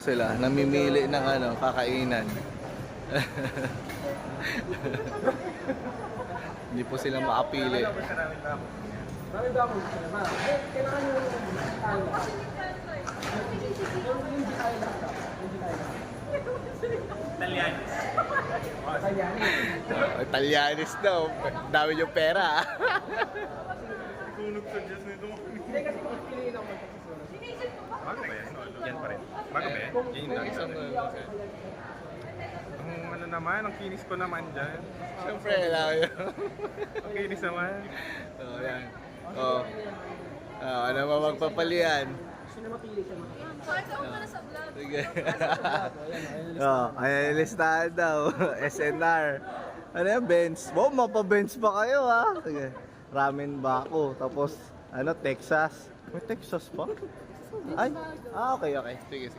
Sila namimili ng kakainan. Hindi po sila makapili. Marami ba akong sinama? Kailangan yung tayo. Hindi tayo lang. Italianis. Italianis daw. Dami yung pera. Sunog sa Diyos nito. Hindi kasi kung piliin ako magkakasunod. Bago ba yan? Yan pa rin. Bago ba yan? Yan yung Isang ang naman, ang kinis ko naman dyan. Siyempre, lang yun. Ang kinis naman. Yan. Ano ba magpapalian? Gusto na mapili siya mga. Parang ako na sa vlog. Sige. Ayan, listahan daw. SNR. Ano yan, Benz? Wow, mapa-Benz pa kayo, ha? Sige. Ramen Bako. Tapos, Texas. May Texas pa? Ay, okay. Sige.